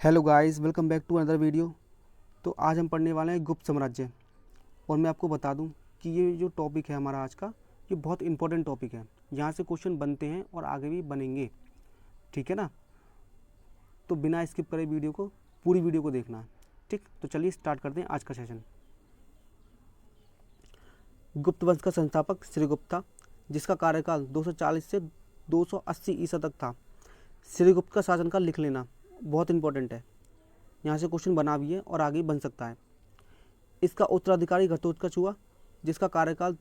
Hello guys, welcome back to another video. तो आज हम पढ़ने वाले हैं गुप्त साम्राज्य। और मैं आपको बता दूं कि ये जो टॉपिक है हमारा आज का, ये बहुत इंपॉर्टेंट टॉपिक है। यहाँ से क्वेश्चन बनते हैं और आगे भी बनेंगे, ठीक है ना। तो बिना स्किप करे वीडियो को, पूरी वीडियो को देखना, ठीक। तो चलिए स्टार्ट करते हैं आज का सेशन। गुप्त वंश का संस्थापक श्रीगुप्त था, जिसका कार्यकाल 240 से 280 ईसा तक था। श्रीगुप्त का शासनकाल लिख लेना, बहुत इंपॉर्टेंट है। यहाँ से क्वेश्चन बना भी है और आगे बन सकता है। इसका उत्तराधिकारी घटोत्कच हुआ, जिसका कार्यकाल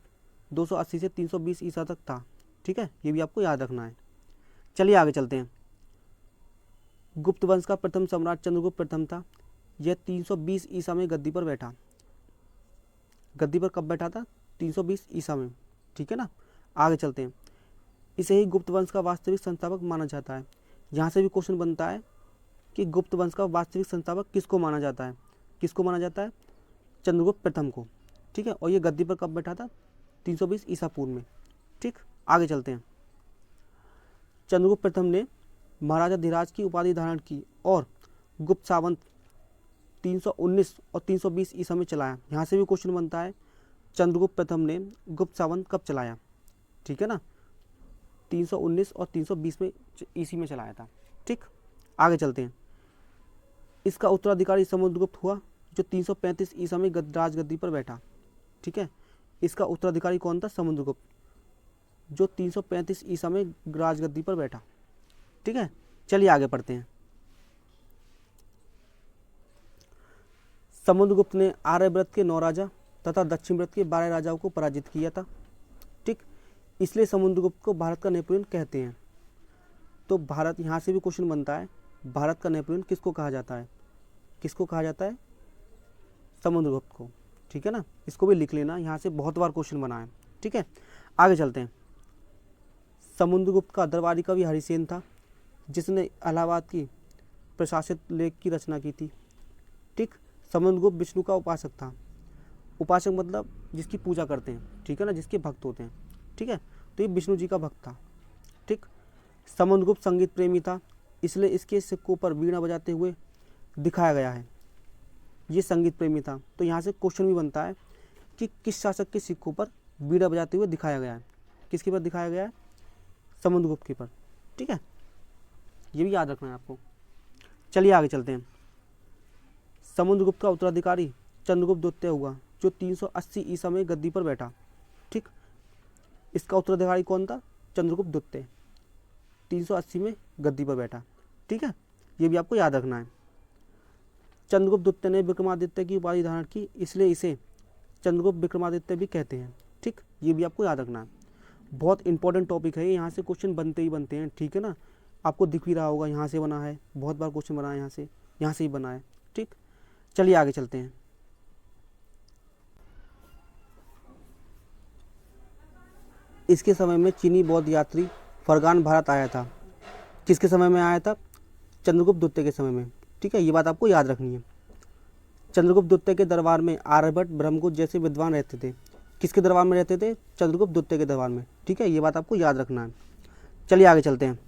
280 से 320 ईसा तक था, ठीक है। ये भी आपको याद रखना है। चलिए आगे चलते हैं। गुप्त वंश का प्रथम सम्राट चंद्रगुप्त प्रथम था। यह 320 ईसा में गद्दी पर बैठा। गद्दी पर कब बैठा था? 320 ईसा में, ठीक है ना। आगे चलते हैं। इसे ही गुप्त वंश का वास्तविक संस्थापक माना जाता है। यहाँ से भी क्वेश्चन बनता है कि गुप्त वंश का वास्तविक संस्थापक किसको माना जाता है? किसको माना जाता है? चंद्रगुप्त प्रथम को, ठीक है। और ये गद्दी पर कब बैठा था? 320 ईसा पूर्व में, ठीक। आगे चलते हैं। चंद्रगुप्त प्रथम ने महाराजा धीराज की उपाधि धारण की और गुप्त सावंत 319 और 320 ईसा में चलाया। यहाँ से भी क्वेश्चन बनता है, चंद्रगुप्त प्रथम ने गुप्त सावंत कब चलाया, ठीक है ना। 319 और 320 में ईसी में चलाया था, ठीक। आगे चलते हैं। इसका उत्तराधिकारी समुद्रगुप्त हुआ, जो 335 ईसा में राजगद्दी पर बैठा, ठीक है। इसका उत्तराधिकारी कौन था? समुद्रगुप्त, जो 335 ईसा में राजगद्दी पर बैठा, ठीक है। चलिए आगे पढ़ते हैं। समुद्रगुप्त ने आर्यव्रत के 9 राजा तथा दक्षिण व्रत के 12 राजाओं को पराजित किया था, ठीक। इसलिए समुद्रगुप्त को भारत का नेपोलियन कहते हैं। तो भारत, यहाँ से भी क्वेश्चन बनता है, भारत का नेपोलियन किसको कहा जाता है? किसको कहा जाता है? समुद्रगुप्त को, ठीक है ना। इसको भी लिख लेना, यहाँ से बहुत बार क्वेश्चन बना है, ठीक है। आगे चलते हैं। समुद्रगुप्त का दरबारी कवि हरिसेन था, जिसने इलाहाबाद की प्रशासित लेख की रचना की थी, ठीक। समुद्रगुप्त विष्णु का उपासक था। उपासक मतलब जिसकी पूजा करते हैं, ठीक है ना, जिसके भक्त होते हैं, ठीक है। तो ये विष्णु जी का भक्त था, ठीक। समुद्रगुप्त संगीत प्रेमी था, इसलिए इसके सिक्कों पर वीणा बजाते हुए दिखाया गया है। ये संगीत प्रेमी था। तो यहाँ से क्वेश्चन भी बनता है कि किस शासक के सिक्कों पर बीड़ा बजाते हुए दिखाया गया है? किसके पर दिखाया गया है? समुद्रगुप्त के पर, ठीक है। ये भी याद रखना है आपको। चलिए आगे चलते हैं। समुद्रगुप्त का उत्तराधिकारी चंद्रगुप्त द्वितीय हुआ, जो 380 ईसा में गद्दी पर बैठा, ठीक। इसका उत्तराधिकारी कौन था? चंद्रगुप्त द्वितीय, 380 में गद्दी पर बैठा, ठीक है। ये भी आपको याद रखना है। चंद्रगुप्त द्वितीय ने विक्रमादित्य की उपाधि धारण की, इसलिए इसे चंद्रगुप्त विक्रमादित्य भी कहते हैं, ठीक। ये भी आपको याद रखना है। बहुत इंपॉर्टेंट टॉपिक है, यहाँ से क्वेश्चन बनते ही बनते हैं, ठीक है ना। आपको दिख भी रहा होगा, यहाँ से बना है, बहुत बार क्वेश्चन बना है, यहाँ से ही बना है, ठीक। चलिए आगे चलते हैं। इसके समय में चीनी बौद्ध यात्री फरगान भारत आया था। किसके समय में आया था? चंद्रगुप्त द्वितीय के समय में, ठीक है। ये बात आपको याद रखनी है। चंद्रगुप्त द्वितीय के दरबार में आर्यभट्ट, ब्रह्मगुप्त जैसे विद्वान रहते थे। किसके दरबार में रहते थे? चंद्रगुप्त द्वितीय के दरबार में, ठीक है। ये बात आपको याद रखना है। चलिए आगे चलते हैं।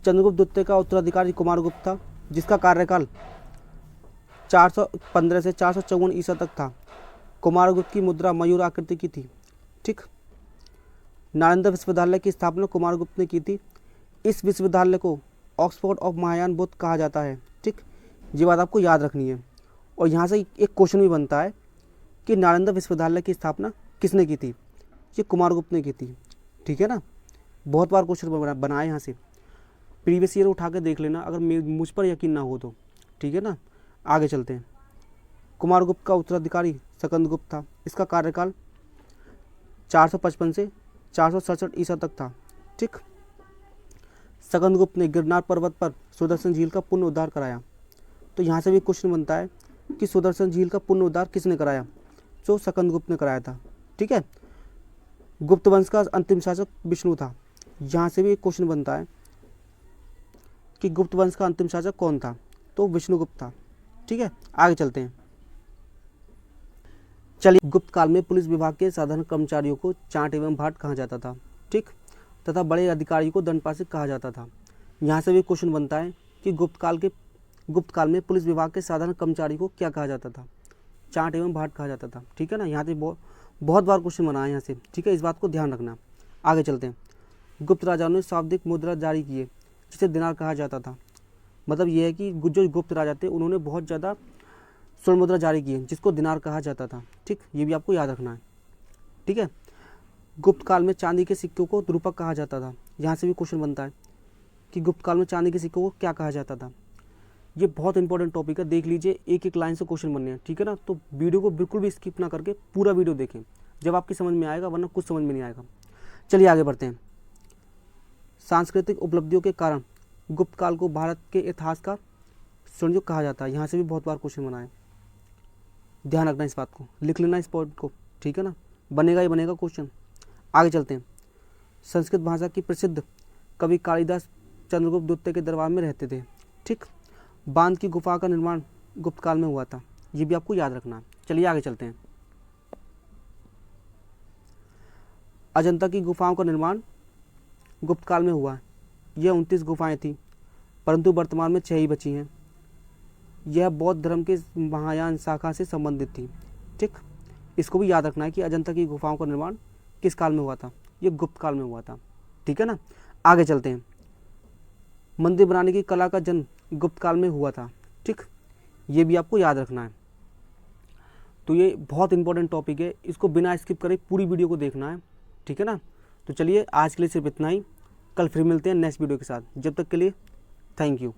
चंद्रगुप्त द्वितीय का उत्तराधिकारी कुमारगुप्त था, जिसका कार्यकाल 415 से 454 ईसा तक था। कुमारगुप्त की मुद्रा मयूर आकृति की थी, ठीक। नालंदा विश्वविद्यालय की स्थापना कुमारगुप्त ने की थी। इस विश्वविद्यालय को ऑक्सफोर्ड ऑफ महायान बुद्ध कहा जाता है, ठीक। ये बात आपको याद रखनी है। और यहाँ से एक क्वेश्चन भी बनता है कि नालंदा विश्वविद्यालय की स्थापना किसने की थी? ये कुमारगुप्त ने की थी, ठीक है ना। बहुत बार क्वेश्चन बनाए, यहाँ से प्रीवियस ईयर उठा के देख लेना, अगर मुझ पर यकीन ना हो तो, ठीक है ना। आगे चलते हैं। कुमारगुप्त का उत्तराधिकारी सकंदगुप्त था। इसका कार्यकाल 455 से 467 ईसा तक था, ठीक। सकंदगुप्त ने गिरनार पर्वत पर सुदर्शन झील का पुनरुद्धार कराया। तो यहाँ से भी क्वेश्चन बनता है कि सुदर्शन झील का पुनरुद्धार किसने कराया? जो सकंदगुप्त ने कराया था, ठीक है। गुप्त वंश का अंतिम शासक विष्णु था। यहाँ से भी एक क्वेश्चन बनता है कि गुप्त वंश का अंतिम शासक कौन था? तो विष्णुगुप्त था, ठीक है। आगे चलते हैं। चलिए, गुप्त काल में पुलिस विभाग के साधारण कर्मचारियों को चाट एवं भाट कहा जाता था, ठीक, तथा बड़े अधिकारी को दंडपाशिक कहा जाता था। यहाँ से भी क्वेश्चन बनता है कि गुप्त काल में पुलिस विभाग के साधारण कर्मचारी को क्या कहा जाता था? चाट एवं भाट कहा जाता था। ठीक है ना, यहाँ से बहुत बार क्वेश्चन बना है यहाँ से। ठीक है, इस बात को ध्यान रखना। आगे चलते हैं। गुप्त राजाओं ने शाब्दिक मुद्रा जारी किए जिसे दिनार कहा जाता था। मतलब ये है कि जो गुप्त राजा थे उन्होंने बहुत ज़्यादा स्वर्ण मुद्रा जारी की है जिसको दिनार कहा जाता था। ठीक, ये भी आपको याद रखना है। ठीक है, गुप्त काल में चांदी के सिक्कों को रूपक कहा जाता था। यहाँ से भी क्वेश्चन बनता है कि गुप्त काल में चांदी के सिक्कों को क्या कहा जाता था। ये बहुत इंपॉर्टेंट टॉपिक है, देख लीजिए, एक एक लाइन से क्वेश्चन बनने हैं। ठीक है ना, तो वीडियो को बिल्कुल भी स्किप ना करके पूरा वीडियो देखें, जब आपकी समझ में आएगा, वरना कुछ समझ में नहीं आएगा। चलिए आगे बढ़ते हैं। सांस्कृतिक उपलब्धियों के कारण गुप्त काल को भारत के इतिहास का स्वर्णयुग कहा जाता है। यहाँ से भी बहुत बार क्वेश्चन बना है, ध्यान रखना इस बात को, लिख लेना इस पॉइंट को। ठीक है ना, बनेगा ही बनेगा क्वेश्चन। आगे चलते हैं। संस्कृत भाषा की प्रसिद्ध कवि कालिदास चंद्रगुप्त द्वितीय के दरबार में रहते थे। ठीक, बांध की गुफा का निर्माण गुप्त काल में हुआ था। ये भी आपको याद रखना है। चलिए आगे चलते हैं। अजंता की गुफाओं का निर्माण गुप्त काल में हुआ है। यह 29 गुफाएं थी, परंतु वर्तमान में 6 ही बची हैं। यह बौद्ध धर्म के महायान शाखा से संबंधित थी। ठीक, इसको भी याद रखना है कि अजंता की गुफाओं का निर्माण किस काल में हुआ था? ये गुप्त काल में हुआ था। ठीक है ना, आगे चलते हैं। मंदिर बनाने की कला का जन्म गुप्त काल में हुआ था। ठीक, ये भी आपको याद रखना है। तो ये बहुत इंपॉर्टेंट टॉपिक है, इसको बिना स्किप करे पूरी वीडियो को देखना है। ठीक है ना, तो चलिए आज के लिए सिर्फ इतना ही। कल फिर मिलते हैं नेक्स्ट वीडियो के साथ। जब तक के लिए थैंक यू।